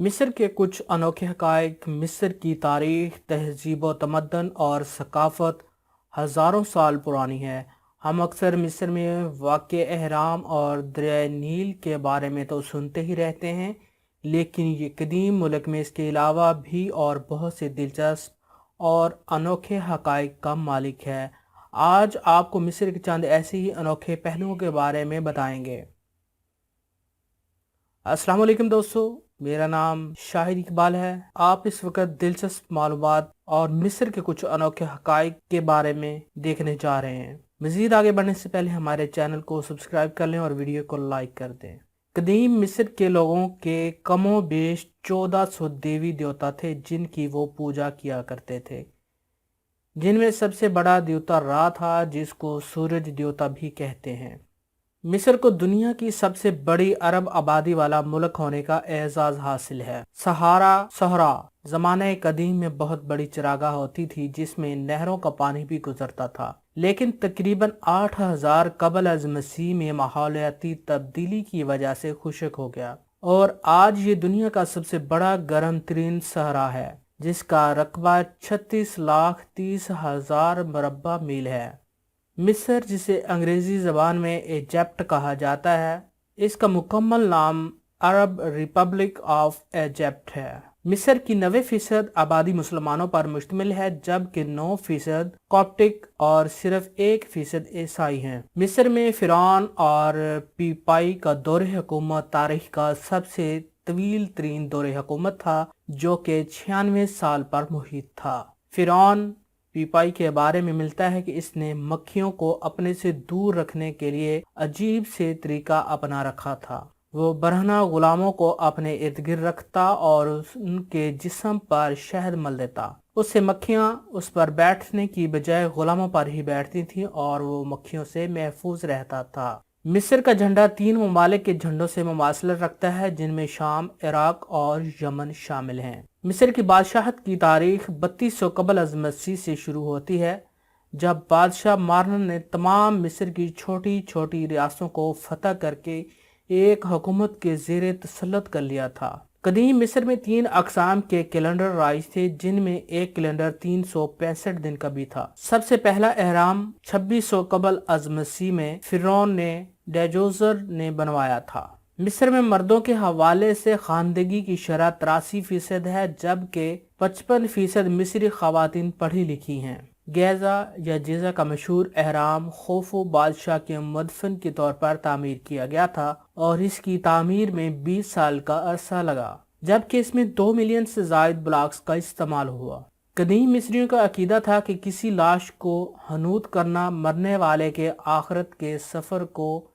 مصر کے کچھ انوکھے حقائق۔ مصر کی تاریخ، تہذیب و تمدن اور ثقافت ہزاروں سال پرانی ہے۔ ہم اکثر مصر میں واقع اہرام اور دریائے نیل کے بارے میں تو سنتے ہی رہتے ہیں، لیکن یہ قدیم ملک میں اس کے علاوہ بھی اور بہت سے دلچسپ اور انوکھے حقائق کا مالک ہے۔ آج آپ کو مصر کے چند ایسے ہی انوکھے پہلوؤں کے بارے میں بتائیں گے۔ السلام علیکم دوستو، میرا نام شاہد اقبال ہے۔ آپ اس وقت دلچسپ معلومات اور مصر کے کچھ انوکھے حقائق کے بارے میں دیکھنے جا رہے ہیں۔ مزید آگے بڑھنے سے پہلے ہمارے چینل کو سبسکرائب کر لیں اور ویڈیو کو لائک کر دیں۔ قدیم مصر کے لوگوں کے کم و بیش 1400 دیوی دیوتا تھے جن کی وہ پوجا کیا کرتے تھے، جن میں سب سے بڑا دیوتا را تھا، جس کو سورج دیوتا بھی کہتے ہیں۔ مصر کو دنیا کی سب سے بڑی عرب آبادی والا ملک ہونے کا اعزاز حاصل ہے۔ صحرا زمانہ قدیم میں بہت بڑی چراگاہ ہوتی تھی جس میں نہروں کا پانی بھی گزرتا تھا، لیکن تقریباً 8000 قبل از مسیح میں ماحولیاتی تبدیلی کی وجہ سے خشک ہو گیا، اور آج یہ دنیا کا سب سے بڑا گرم ترین صحرا ہے جس کا رقبہ 36,30,000 مربع میل ہے۔ مصر، جسے انگریزی زبان میں ایجپٹ کہا جاتا ہے، اس کا مکمل نام عرب ریپبلک آف ایجپٹ ہے۔ مصر کی 90% آبادی مسلمانوں پر مشتمل ہے، جبکہ 9% کوپٹک اور صرف 1% عیسائی ہیں۔ مصر میں فرعون اور پیپائی کا دور حکومت تاریخ کا سب سے طویل ترین دور حکومت تھا، جو کہ 96 سال پر محیط تھا۔ فرعون پیپائی کے بارے میں ملتا ہے کہ اس نے مکھیوں کو اپنے سے دور رکھنے کے لیے عجیب سے طریقہ اپنا رکھا تھا۔ وہ برہنہ غلاموں کو اپنے ارد گرد رکھتا اور ان کے جسم پر شہد مل دیتا۔ اس سے مکھیاں اس پر بیٹھنے کی بجائے غلاموں پر ہی بیٹھتی تھیں اور وہ مکھیوں سے محفوظ رہتا تھا۔ مصر کا جھنڈا 3 ممالک کے جھنڈوں سے مماثلت رکھتا ہے، جن میں شام، عراق اور یمن شامل ہیں۔ مصر کی بادشاہت کی تاریخ 3200 قبل از مسیح سے شروع ہوتی ہے، جب بادشاہ مارنن نے تمام مصر کی چھوٹی چھوٹی ریاستوں کو فتح کر کے ایک حکومت کے زیر تسلط کر لیا تھا۔ قدیم مصر میں 3 اقسام کے کیلنڈر رائج تھے، جن میں ایک کیلنڈر 365 دن کا بھی تھا۔ سب سے پہلا اہرام 2600 قبل از مسیح میں فرعون ڈیجوزر نے بنوایا تھا۔ مصر میں مردوں کے حوالے سے خواندگی کی شرح 83% ہے، جبکہ 55% مصری خواتین پڑھی لکھی ہیں۔ گیزا یا جیزا کا مشہور اہرام خوفو بادشاہ کے مدفن کے طور پر تعمیر کیا گیا تھا اور اس کی تعمیر میں 20 سال کا عرصہ لگا، جبکہ اس میں 2 ملین سے زائد بلاکس کا استعمال ہوا۔ قدیم مصریوں کا عقیدہ تھا کہ کسی لاش کو حنوط کرنا مرنے والے کے آخرت کے سفر کو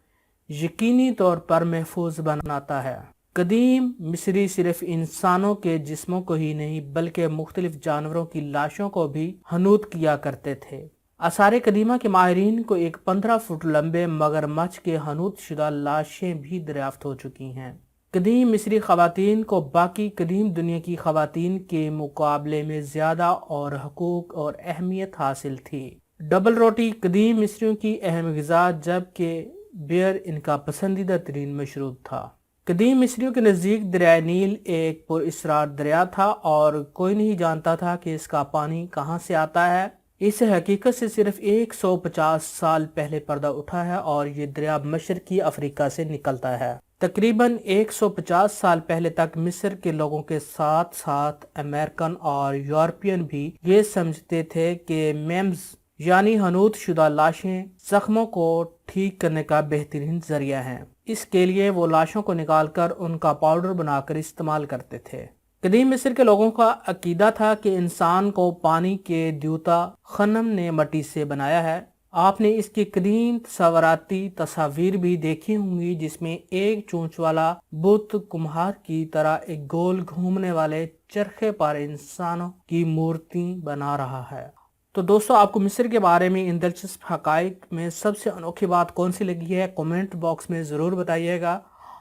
یقینی طور پر محفوظ بناتا ہے۔ قدیم مصری صرف انسانوں کے جسموں کو ہی نہیں بلکہ مختلف جانوروں کی لاشوں کو بھی حنوط کیا کرتے تھے۔ آثار قدیمہ کے ماہرین کو ایک 15 فٹ لمبے مگرمچھ کے حنوط شدہ لاشیں بھی دریافت ہو چکی ہیں۔ قدیم مصری خواتین کو باقی قدیم دنیا کی خواتین کے مقابلے میں زیادہ اور حقوق اور اہمیت حاصل تھی۔ ڈبل روٹی قدیم مصریوں کی اہم غذا، جبکہ بیئر ان کا پسندیدہ ترین مشروب تھا۔ قدیم مصریوں کے نزدیک دریائے نیل ایک پر اسرار دریا تھا اور کوئی نہیں جانتا تھا کہ اس کا پانی کہاں سے آتا ہے۔ اس حقیقت سے صرف 150 سال پہلے پردہ اٹھا ہے اور یہ دریا مشرقی افریقہ سے نکلتا ہے۔ تقریباً 150 سال پہلے تک مصر کے لوگوں کے ساتھ ساتھ امریکن اور یورپین بھی یہ سمجھتے تھے کہ میمز یعنی حنوط شدہ لاشیں زخموں کو ٹھیک کرنے کا بہترین ذریعہ ہیں۔ اس کے لیے وہ لاشوں کو نکال کر ان کا پاؤڈر بنا کر استعمال کرتے تھے۔ قدیم مصر کے لوگوں کا عقیدہ تھا کہ انسان کو پانی کے دیوتا خنم نے مٹی سے بنایا ہے۔ آپ نے اس کی قدیم تصوراتی تصاویر بھی دیکھی ہوں گی، جس میں ایک چونچ والا بت کمہار کی طرح ایک گول گھومنے والے چرخے پر انسانوں کی مورتی بنا رہا ہے۔ تو دوستو، آپ کو مصر کے بارے میں ان دلچسپ حقائق میں سب سے انوکھی بات کون سی لگی ہے، کومنٹ باکس میں ضرور بتائیے گا،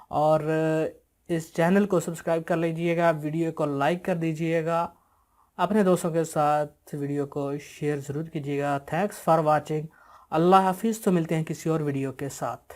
اور اس چینل کو سبسکرائب کر لیجئے گا، ویڈیو کو لائک کر دیجئے گا، اپنے دوستوں کے ساتھ ویڈیو کو شیئر ضرور کیجئے گا۔ Thanks for watching. اللہ حافظ۔ تو ملتے ہیں کسی اور ویڈیو کے ساتھ۔